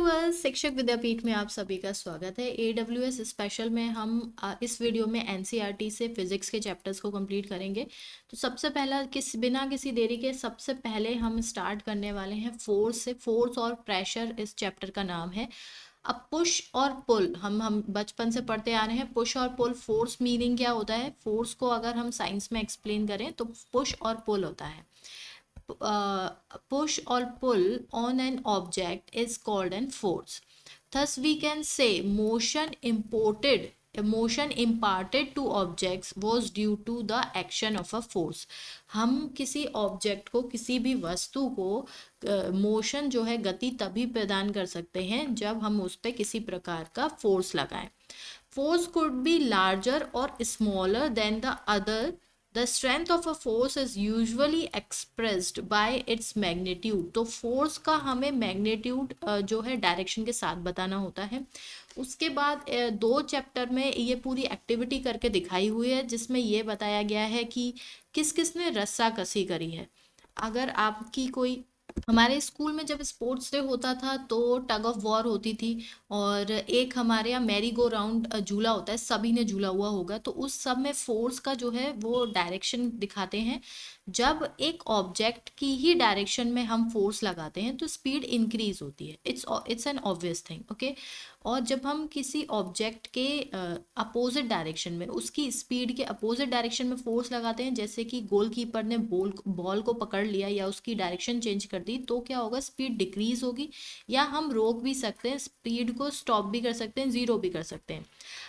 Viewers, शिक्षक विद्यापीठ में आप सभी का स्वागत है। AWS स्पेशल में हम इस वीडियो में NCERT से फिजिक्स के चैप्टर्स को कंप्लीट करेंगे। तो सबसे पहला बिना किसी देरी के सबसे पहले हम स्टार्ट करने वाले हैं फोर्स से। फोर्स और प्रेशर इस चैप्टर का नाम है। अब पुश और पुल हम बचपन से पढ़ते आ रहे हैं। पुश और पुल, फोर्स मीनिंग क्या होता है? फोर्स को अगर हम साइंस में एक्सप्लेन करें तो पुश और पुल होता है। Push or pull on an object is called an force. Thus, we can say motion imparted to objects was due to the action of a force. हम किसी ऑब्जेक्ट को, किसी भी वस्तु को मोशन जो है, गति तभी प्रदान कर सकते हैं जब हम उस पर किसी प्रकार का फोर्स लगाएं. Force could be larger or smaller than the other. The strength of a force is usually expressed by its magnitude. तो फोर्स का हमें मैग्नीट्यूड जो है डायरेक्शन के साथ बताना होता है. उसके बाद दो चैप्टर में ये पूरी एक्टिविटी करके दिखाई हुई है, जिसमें ये बताया गया है कि किस किस ने रस्साकसी करी है. अगर आपकी कोई, हमारे स्कूल में जब स्पोर्ट्स डे होता था तो टग ऑफ वॉर होती थी, और एक हमारे यहाँ मैरी गो राउंड झूला होता है, सभी ने झूला हुआ होगा. तो उस सब में फोर्स का जो है वो डायरेक्शन दिखाते हैं. जब एक ऑब्जेक्ट की ही डायरेक्शन में हम फोर्स लगाते हैं तो स्पीड इंक्रीज होती है. It's an obvious thing, okay. और जब हम किसी ऑब्जेक्ट के अपोजिट डायरेक्शन में, उसकी स्पीड के अपोजिट डायरेक्शन में फोर्स लगाते हैं, जैसे कि गोलकीपर ने बॉल को पकड़ लिया या उसकी डायरेक्शन चेंज कर दी, तो क्या होगा? स्पीड डिक्रीज होगी. या हम रोक भी सकते हैं, स्पीड को स्टॉप भी कर सकते हैं, जीरो भी कर सकते हैं.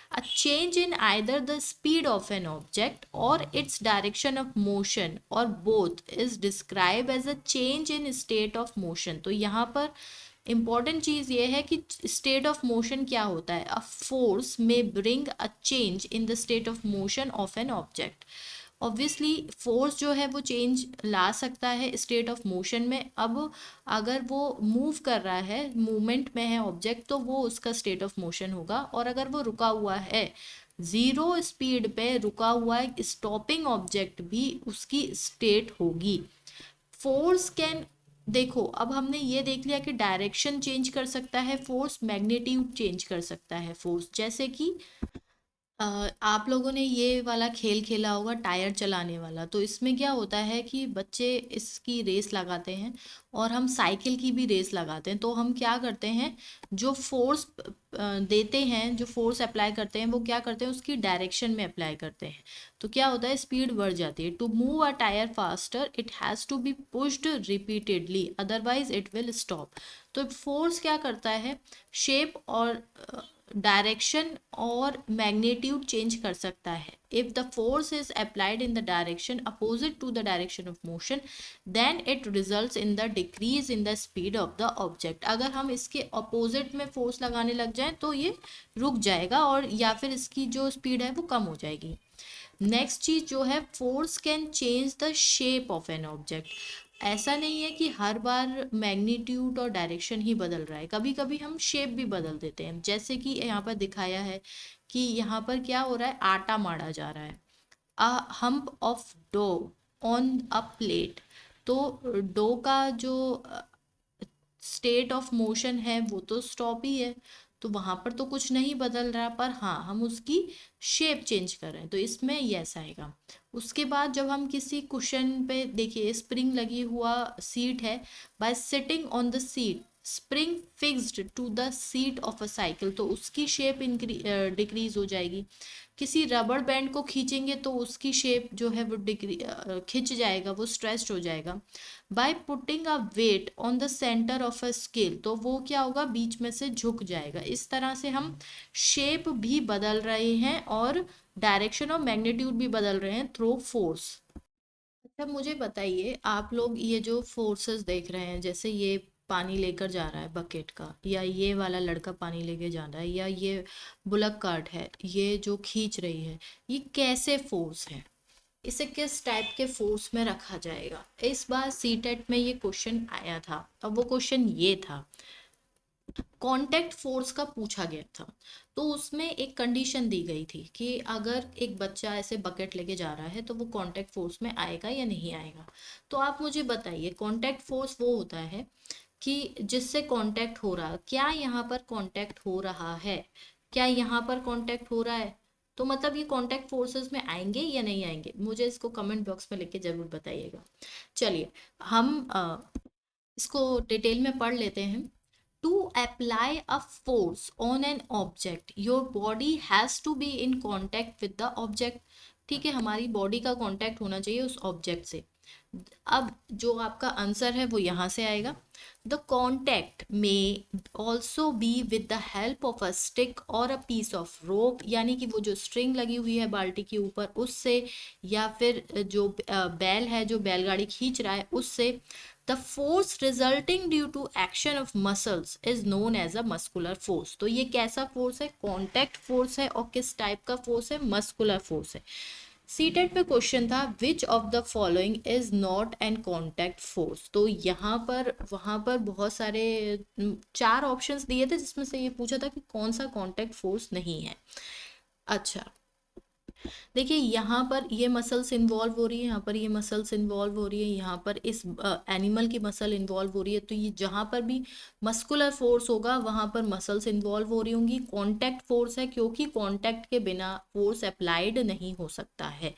A change in either the speed of an object or its direction of motion or both is described as a change in state of motion. तो यहाँ पर इम्पॉर्टेंट चीज़ ये है कि स्टेट ऑफ मोशन क्या होता है. A force may bring a change in the state of motion of an object. Obviously force जो है वो चेंज ला सकता है स्टेट ऑफ मोशन में. अब अगर वो मूव कर रहा है, मूवमेंट में है ऑब्जेक्ट, तो वो उसका स्टेट ऑफ मोशन होगा. और अगर वो रुका हुआ है, जीरो स्पीड पे रुका हुआ है, स्टॉपिंग ऑब्जेक्ट, भी उसकी स्टेट होगी. फोर्स कैन, देखो अब हमने ये देख लिया कि डायरेक्शन चेंज कर सकता है फोर्स, मैग्नीट्यूड चेंज कर सकता है फोर्स. जैसे कि आप लोगों ने ये वाला खेल खेला होगा, टायर चलाने वाला. तो इसमें क्या होता है कि बच्चे इसकी रेस लगाते हैं, और हम साइकिल की भी रेस लगाते हैं. तो हम क्या करते हैं, जो फोर्स देते हैं, जो फोर्स अप्लाई करते हैं, वो क्या करते हैं, उसकी डायरेक्शन में अप्लाई करते हैं. तो क्या होता है, स्पीड बढ़ जाती है. To move a tyre faster it has to be pushed repeatedly, otherwise it will stop. तो फोर्स क्या करता है, शेप और डायरेक्शन और मैग्नीट्यूड चेंज कर सकता है. If the force is applied in the direction opposite to the direction of motion, then it results in the decrease in the speed of the object. अगर हम इसके अपोजिट में force लगाने लग जाएं तो ये रुक जाएगा, और या फिर इसकी जो स्पीड है वो कम हो जाएगी. नेक्स्ट चीज जो है, force can change the shape of an object. ऐसा नहीं है कि हर बार मैग्नीट्यूड और डायरेक्शन ही बदल रहा है, कभी कभी हम शेप भी बदल देते हैं. जैसे कि यहाँ पर दिखाया है कि यहाँ पर क्या हो रहा है, आटा माड़ा जा रहा है. A hump of dough on a plate. तो डो का जो स्टेट ऑफ मोशन है वो तो स्टॉप ही है, तो वहां पर तो कुछ नहीं बदल रहा, पर हाँ हम उसकी शेप चेंज कर रहे हैं, तो इसमें यस आएगा. उसके बाद जब हम किसी कुशन पे, देखिए स्प्रिंग लगी हुआ सीट है, by sitting on the seat spring fixed to the seat of a cycle, तो उसकी शेप डिक्रीज हो जाएगी. किसी रबड़ बैंड को खींचेंगे तो उसकी शेप जो है वो खिंच जाएगा, वो स्ट्रेस्ड हो जाएगा. By putting a weight on the centre of a scale, तो वो क्या होगा, बीच में से झुक जाएगा. इस तरह से हम शेप भी बदल रहे हैं और डायरेक्शन और मैग्नीट्यूड भी बदल रहे हैं थ्रू फोर्स. अच्छा मुझे बताइए, आप लोग ये जो फोर्सेस देख रहे हैं, जैसे ये पानी लेकर जा रहा है बकेट का, या ये वाला लड़का पानी लेके जा रहा है, या ये बुलक कार्ट है ये जो खींच रही है, ये कैसे फोर्स है? इसे किस टाइप के फोर्स में रखा जाएगा? इस बार सीटेट में ये क्वेश्चन आया था. अब वो क्वेश्चन ये था, कांटेक्ट फोर्स का पूछा गया था. तो उसमें एक कंडीशन दी गई थी कि अगर एक बच्चा ऐसे बकेट लेके जा रहा है तो वो कांटेक्ट फोर्स में आएगा या नहीं आएगा. तो आप मुझे बताइए, कांटेक्ट फोर्स वो होता है कि जिससे कांटेक्ट हो रहा, क्या यहाँ पर कांटेक्ट हो रहा है, क्या यहाँ पर कांटेक्ट हो रहा है, तो मतलब ये कांटेक्ट फोर्सेस में आएंगे या नहीं आएंगे, मुझे इसको कमेंट बॉक्स में लिख के जरूर बताइएगा। चलिए हम इसको डिटेल में पढ़ लेते हैं। To apply a force on an object your body has to be in contact with the object. ठीक है, हमारी बॉडी का कॉन्टेक्ट होना चाहिए उस ऑब्जेक्ट से। अब जो आपका आंसर है वो यहाँ से आएगा। द कॉन्टेक्ट में also be with the help of a stick और अ पीस ऑफ रोप, यानी कि वो जो स्ट्रिंग लगी हुई है बाल्टी के ऊपर उससे, या फिर जो बैल है जो बैलगाड़ी खींच रहा है उससे। The force resulting due to action of muscles is known as a muscular force. तो ये कैसा फोर्स है, कॉन्टैक्ट फोर्स है, और किस टाइप का फोर्स है, मस्कुलर फोर्स है। सीटेट पे क्वेश्चन था which of the following is not an contact force. तो यहाँ पर वहाँ पर बहुत सारे 4 ऑप्शंस दिए थे जिसमें से ये पूछा था कि कौन सा कॉन्टैक्ट फोर्स नहीं है। अच्छा, देखिए यहाँ पर ये मसल्स इन्वॉल्व हो रही है, यहाँ पर ये मसल्स इन्वॉल्व हो रही है, यहाँ पर इस एनिमल की मसल इन्वॉल्व हो रही है। तो ये जहाँ पर भी मस्कुलर फोर्स होगा वहाँ पर मसल्स इन्वॉल्व हो रही होंगी। कॉन्टैक्ट फोर्स है क्योंकि कॉन्टैक्ट के बिना फोर्स अप्लाइड नहीं हो सकता है।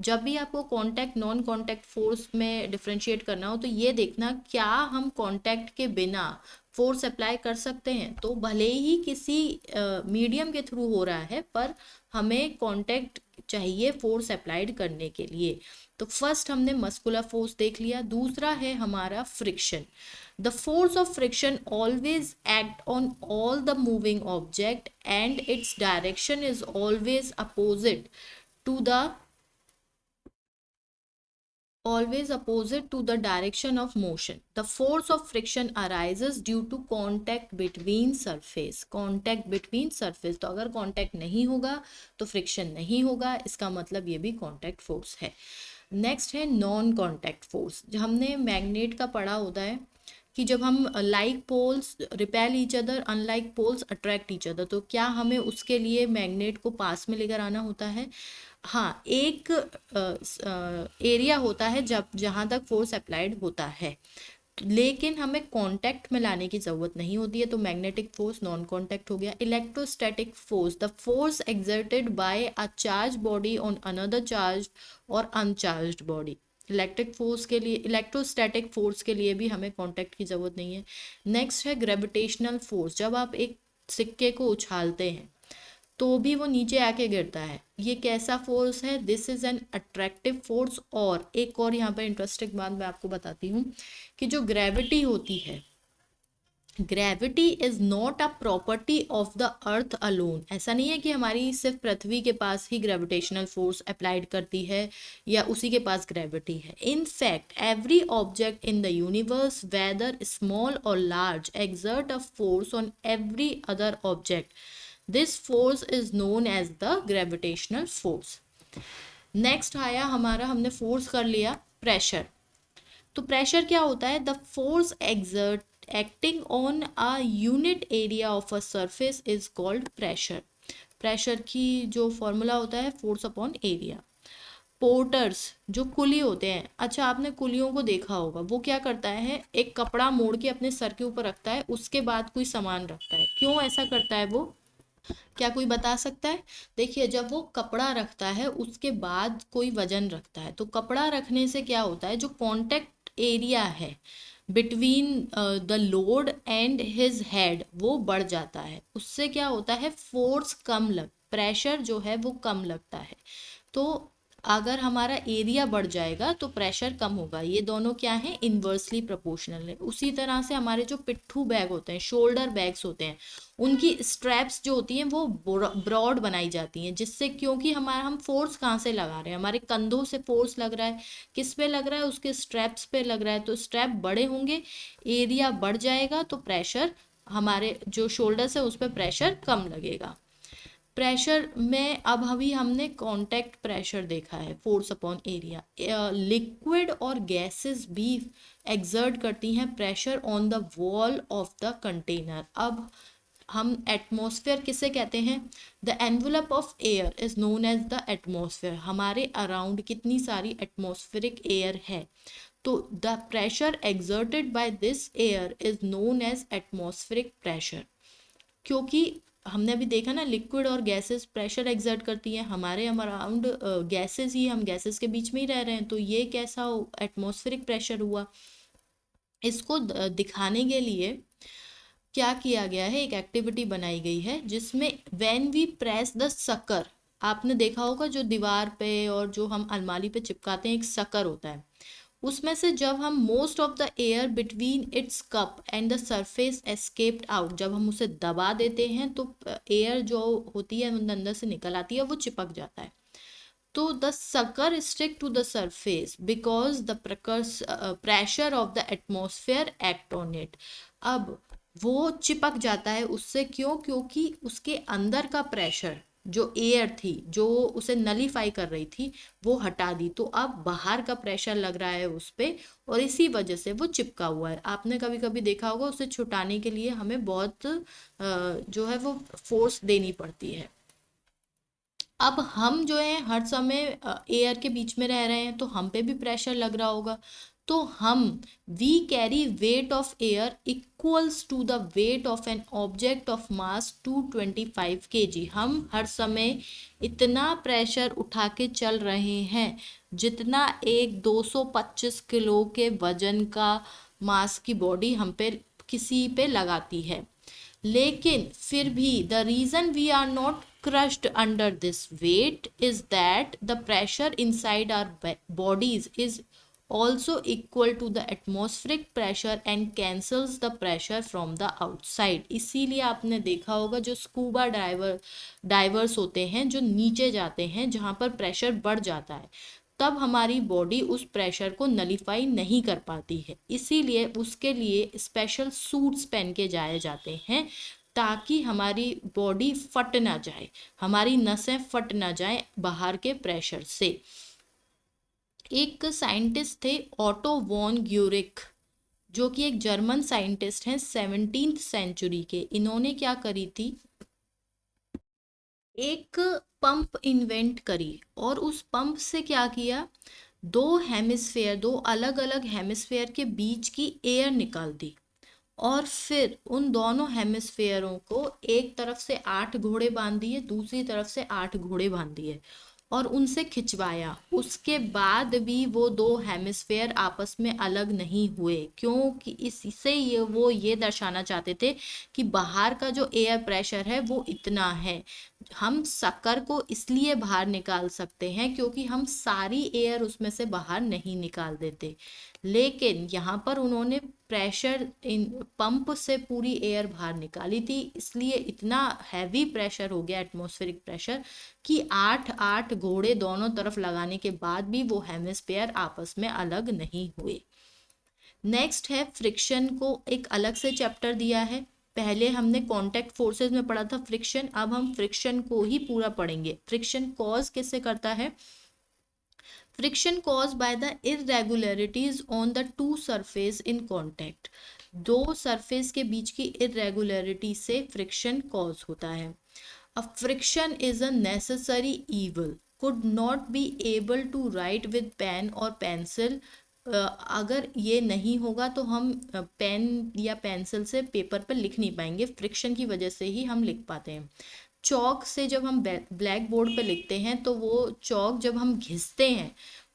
जब भी आपको कॉन्टैक्ट नॉन कॉन्टैक्ट फोर्स में डिफ्रेंशिएट करना हो तो ये देखना क्या हम कॉन्टैक्ट के बिना फोर्स अप्लाई कर सकते हैं। तो भले ही किसी मीडियम के थ्रू हो रहा है पर हमें कॉन्टैक्ट चाहिए फोर्स अप्लाइड करने के लिए। तो फर्स्ट हमने मस्कुलर फोर्स देख लिया। दूसरा है हमारा friction. The force of friction always act on all the moving object and its direction is always opposite to the always opposite to the direction of motion. The force of friction arises due to contact between surface. Contact between surface, तो अगर contact नहीं होगा तो friction नहीं होगा, इसका मतलब ये भी contact force है। नेक्स्ट है नॉन कॉन्टैक्ट फोर्स। जो हमने मैग्नेट का पढ़ा होता है कि जब हम like poles repel each other unlike poles attract each other, तो क्या हमें उसके लिए मैग्नेट को पास में लेकर आना होता है। हाँ, एक एरिया होता है जब जहाँ तक फोर्स अप्लाइड होता है, लेकिन हमें कांटेक्ट में लाने की ज़रूरत नहीं होती है। तो मैग्नेटिक फोर्स नॉन कांटेक्ट हो गया। Electrostatic force, the force exerted by a charge body on another charge और अनचार्ज्ड बॉडी। इलेक्ट्रिक फोर्स के लिए, इलेक्ट्रोस्टैटिक फोर्स के लिए भी हमें कांटेक्ट की ज़रूरत नहीं है। नेक्स्ट है ग्रेविटेशनल फोर्स। जब आप एक सिक्के को उछालते हैं तो भी वो नीचे आके गिरता है, ये कैसा फोर्स है, this is an attractive force. और एक और यहाँ पर इंटरेस्टिंग बात मैं आपको बताती हूँ कि जो ग्रेविटी होती है, gravity is not a property of the earth alone. ऐसा नहीं है कि हमारी सिर्फ पृथ्वी के पास ही ग्रेविटेशनल फोर्स अप्लाइड करती है या उसी के पास ग्रेविटी है। In fact every object in the universe whether small or large exert a force on every other object. This force is known as the gravitational force. Next आया हमारा, हमने फोर्स कर लिया प्रेशर। तो प्रेशर क्या होता है, the force exert acting on a unit area of a surface is called pressure. Pressure की जो फॉर्मूला होता है फोर्स अपॉन एरिया। पोर्टर्स जो कुली होते हैं, अच्छा आपने कुलियों को देखा होगा, वो क्या करता है, एक कपड़ा मोड़ के अपने सर के ऊपर रखता है, उसके बाद कोई सामान रखता है। क्यों ऐसा करता है वो, क्या कोई बता सकता है। देखिए जब वो कपड़ा रखता है उसके बाद कोई वजन रखता है, तो कपड़ा रखने से क्या होता है, जो कांटेक्ट एरिया है between the load and his head वो बढ़ जाता है। उससे क्या होता है, फोर्स कम लग, प्रेशर जो है वो कम लगता है। तो अगर हमारा एरिया बढ़ जाएगा तो प्रेशर कम होगा। ये दोनों क्या है, इन्वर्सली प्रोपोर्शनल है। उसी तरह से हमारे जो पिट्ठू बैग होते हैं, शोल्डर बैग्स होते हैं, उनकी स्ट्रैप्स जो होती हैं वो ब्रॉड बनाई जाती हैं, जिससे क्योंकि हमारा हम फोर्स कहाँ से लगा रहे हैं, हमारे कंधों से फोर्स लग रहा है, किस पे लग रहा है, उसके स्ट्रैप्स पे लग रहा है। तो स्ट्रैप बड़े होंगे, एरिया बढ़ जाएगा, तो प्रेशर हमारे जो शोल्डर्स है उस पर प्रेशर कम लगेगा। प्रेशर में अब अभी हमने कांटेक्ट प्रेशर देखा है, फोर्स अपॉन एरिया। लिक्विड और गैसेस भी एक्सर्ट करती हैं pressure on the wall of the container. अब हम एटमॉस्फेयर किसे कहते हैं, the envelope of air is known as the atmosphere. हमारे अराउंड कितनी सारी एटमॉस्फेरिक एयर है, तो the pressure exerted by this air is known as atmospheric pressure. क्योंकि हमने अभी देखा ना, लिक्विड और गैसेस प्रेशर एक्सर्ट करती हैं, हमारे अराउंड गैसेस ही, हम गैसेस के बीच में ही रह रहे हैं, तो ये कैसा एटमॉस्फेरिक प्रेशर हुआ। इसको दिखाने के लिए क्या किया गया है, एक एक्टिविटी बनाई गई है जिसमें when we press the sucker, आपने देखा होगा जो दीवार पे और जो हम अलमारी पे चिपकाते हैं एक सकर होता है, उसमें से जब हम most of the air between its cup and the surface escaped out, जब हम उसे दबा देते हैं तो एयर जो होती है अंदर से निकल आती है, वो चिपक जाता है। तो the sucker stick to the surface because the pressure of the atmosphere act on it। अब वो चिपक जाता है उससे, क्यों? क्योंकि उसके अंदर का प्रेशर, जो एयर थी जो उसे नलीफाई कर रही थी, वो हटा दी, तो अब बाहर का प्रेशर लग रहा है उस पे, और इसी वजह से वो चिपका हुआ है। आपने कभी कभी देखा होगा, उसे छुटाने के लिए हमें बहुत जो है वो फोर्स देनी पड़ती है। अब हम जो है हर समय एयर के बीच में रह रहे हैं, तो हम पे भी प्रेशर लग रहा होगा। तो हम we carry weight of air equals to the weight of an object of mass 225 kg। हम हर समय इतना प्रेशर उठा के चल रहे हैं जितना एक 225 किलो के वजन का मास की बॉडी हम पे किसी पे लगाती है। लेकिन फिर भी the reason we are not crushed under this weight is that the pressure inside our bodies is also equal to the atmospheric pressure and cancels the pressure from the outside। इसीलिए आपने देखा होगा जो स्कूबा डाइवर्स होते हैं, जो नीचे जाते हैं जहाँ पर प्रेशर बढ़ जाता है, तब हमारी बॉडी उस प्रेशर को नलीफाई नहीं कर पाती है, इसीलिए उसके लिए स्पेशल सूट्स पहन के जाए जाते हैं ताकि हमारी बॉडी फट ना जाए, हमारी नसें फट ना जाए बाहर के प्रेशर से। एक साइंटिस्ट थे ऑटो वॉन ग्यूरिक, जो कि एक जर्मन साइंटिस्ट हैं 17th सेंचुरी के। इन्होंने क्या करी थी, एक पंप इन्वेंट करी, और उस पंप से क्या किया, दो अलग अलग हेमिस्फेयर के बीच की एयर निकाल दी, और फिर उन दोनों हेमिस्फेयरों को एक तरफ से 8 घोड़े बांध दिए, दूसरी तरफ से 8 घोड़े बांध दिए, और उनसे खिंचवाया। उसके बाद भी वो दो हेमिस्फेयर आपस में अलग नहीं हुए, क्योंकि इससे ये दर्शाना चाहते थे कि बाहर का जो एयर प्रेशर है वो इतना है। हम शक्कर को इसलिए बाहर निकाल सकते हैं क्योंकि हम सारी एयर उसमें से बाहर नहीं निकाल देते, लेकिन यहाँ पर उन्होंने प्रेशर इन पंप से पूरी एयर बाहर निकाली थी, इसलिए इतना हैवी प्रेशर हो गया, एटमॉस्फेरिक प्रेशर, कि 8 घोड़े दोनों तरफ लगाने के बाद भी वो हेमिस्फेयर आपस में अलग नहीं हुए। नेक्स्ट है फ्रिक्शन को एक अलग से चैप्टर दिया है। पहले हमने कांटेक्ट फोर्सेस में पढ़ा था फ्रिक्शन, अब हम फ्रिक्शन को ही पूरा पढ़ेंगे। फ्रिक्शन कॉज किससे करता है, friction cause by the irregularities on the two surface in contact. दो सरफेस के बीच की इरेगुलरिटी से फ्रिक्शन कॉज होता है। अ friction is a necessary evil, could not be able to write with pen और पेंसिल। अगर ये नहीं होगा तो हम पेन या पेंसिल से पेपर पर लिख नहीं पाएंगे, फ्रिक्शन की वजह से ही हम लिख पाते हैं। चौक से जब हम ब्लैक बोर्ड पे लिखते हैं तो वो चौक जब हम घिसते हैं,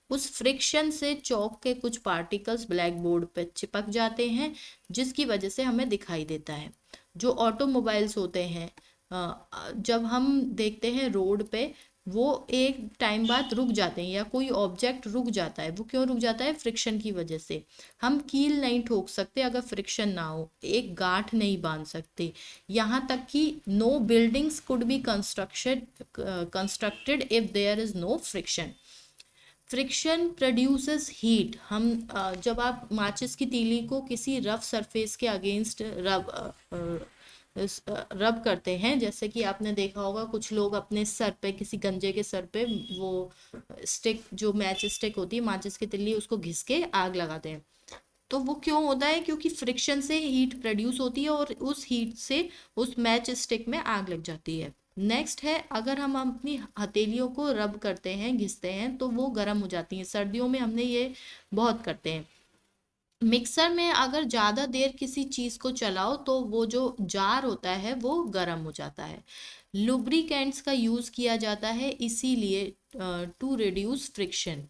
उस फ्रिक्शन से चौक के कुछ पार्टिकल्स ब्लैक बोर्ड पे चिपक जाते हैं, जिसकी वजह से हमें दिखाई देता है। जो ऑटोमोबाइल्स होते हैं, जब हम देखते हैं रोड पे, वो एक टाइम बाद रुक जाते हैं, या कोई ऑब्जेक्ट रुक जाता है, वो क्यों रुक जाता है, फ्रिक्शन की वजह से। हम कील नहीं ठोक सकते अगर फ्रिक्शन ना हो, एक गांठ नहीं बांध सकते, यहाँ तक कि no buildings could be constructed if there is no friction. Friction produces heat. हम जब आप माचिस की तीली को किसी रफ सरफेस के अगेंस्ट रब करते हैं, जैसे कि आपने देखा होगा कुछ लोग अपने सर पे, किसी गंजे के सर पे वो स्टिक, जो मैच स्टिक होती है, माचिस की तिल्ली, उसको घिस के आग लगाते हैं। तो वो क्यों होता है, क्योंकि फ्रिक्शन से हीट प्रोड्यूस होती है और उस हीट से उस मैच स्टिक में आग लग जाती है। नेक्स्ट है, अगर हम अपनी हथेलियों को रब करते हैं, घिसते हैं, तो वो गर्म हो जाती हैं। सर्दियों में हमने ये बहुत करते हैं। मिक्सर में अगर ज़्यादा देर किसी चीज़ को चलाओ तो वो जो जार होता है वो गर्म हो जाता है। लुब्रिकेंट्स का यूज़ किया जाता है इसीलिए to reduce friction.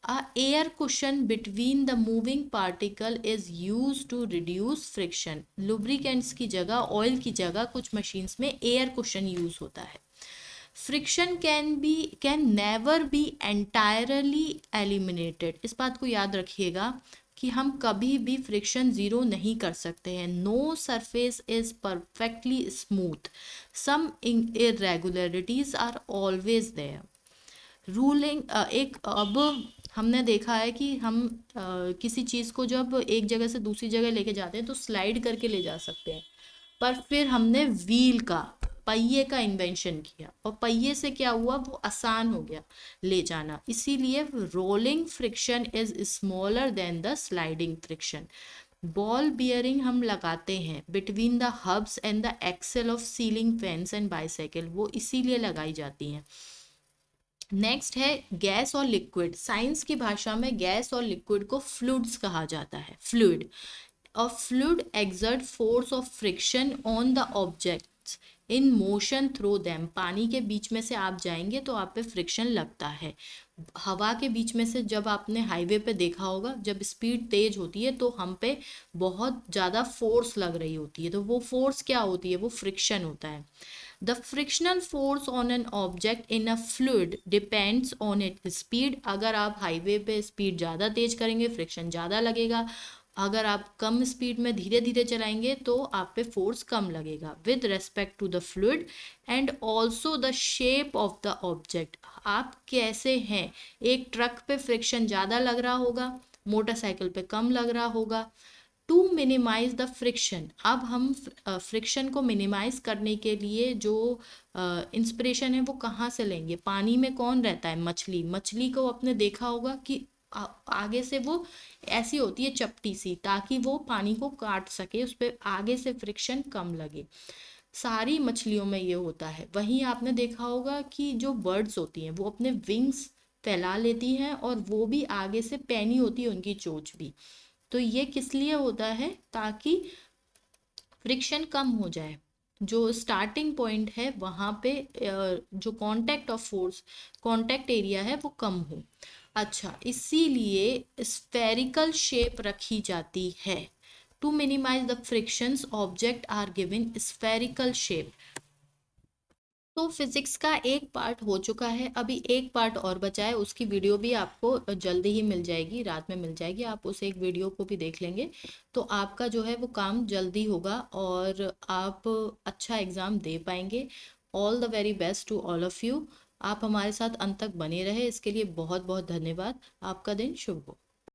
A air cushion between the moving particle is used to reduce friction. Lubricants की जगह, ऑयल की जगह कुछ मशीन्स में एयर कुशन यूज होता है। Friction can never be entirely eliminated. इस बात को याद रखिएगा कि हम कभी भी फ्रिक्शन ज़ीरो नहीं कर सकते हैं। No surface is perfectly smooth, some irregularities are always there. Rolling एक अब हमने देखा है कि हम किसी चीज़ को जब एक जगह से दूसरी जगह लेके जाते हैं तो स्लाइड करके ले जा सकते हैं, पर फिर हमने व्हील का, पहिए का इन्वेंशन किया और पहिए से क्या हुआ, वो आसान हो गया ले जाना। इसीलिए rolling friction is smaller than the sliding friction. Ball bearing हम लगाते हैं between the hubs and the axle of ceiling fans and bicycle, वो इसीलिए लगाई जाती हैं। नेक्स्ट है गैस और लिक्विड। साइंस की भाषा में गैस और लिक्विड को फ्लूइड्स कहा जाता है। Fluid, a fluid exert force of friction on the objects in motion through them। पानी के बीच में से आप जाएंगे तो आप पे फ्रिक्शन लगता है। हवा के बीच में से जब आपने हाईवे पे देखा होगा, जब स्पीड तेज होती है तो हम पे बहुत ज़्यादा फोर्स लग रही होती है, तो वो फोर्स क्या होती है, वो फ्रिक्शन होता है। The frictional force on an object in a fluid depends on it speed. अगर आप हाईवे पे स्पीड ज़्यादा तेज करेंगे फ्रिक्शन ज़्यादा लगेगा, अगर आप कम स्पीड में धीरे धीरे चलाएंगे तो आप पे फोर्स कम लगेगा। With respect to the fluid and also the shape of the object, आप कैसे हैं। एक ट्रक पे फ्रिक्शन ज़्यादा लग रहा होगा, मोटरसाइकिल पे कम लग रहा होगा। टू मिनिमाइज द फ्रिक्शन, अब हम फ्रिक्शन को मिनिमाइज करने के लिए जो इंस्पिरेशन है वो कहाँ से लेंगे। पानी में कौन रहता है, मछली। मछली को आपने देखा होगा कि आगे से वो ऐसी होती है चपटी सी, ताकि वो पानी को काट सके, उस पर आगे से फ्रिक्शन कम लगे। सारी मछलियों में ये होता है। वहीं आपने देखा होगा कि जो बर्ड्स होती हैं वो अपने विंग्स फैला लेती हैं और वो भी आगे से पैनी होती है उनकी चोंच भी। तो ये किस लिए होता है, ताकि फ्रिक्शन कम हो जाए, जो स्टार्टिंग पॉइंट है वहाँ पे जो contact of force, contact area है वो कम हो। अच्छा, इसीलिए स्फेरिकल शेप रखी जाती है। To minimise the frictions object are given spherical shape. तो फिजिक्स का एक पार्ट हो चुका है, अभी एक पार्ट और बचा है, उसकी वीडियो भी आपको जल्दी ही मिल जाएगी, रात में मिल जाएगी, आप उस एक वीडियो को भी देख लेंगे तो आपका जो है वो काम जल्दी होगा और आप अच्छा एग्ज़ाम दे पाएंगे। All the very best to all of you. आप हमारे साथ अंत तक बने रहे, इसके लिए बहुत बहुत धन्यवाद। आपका दिन शुभ हो।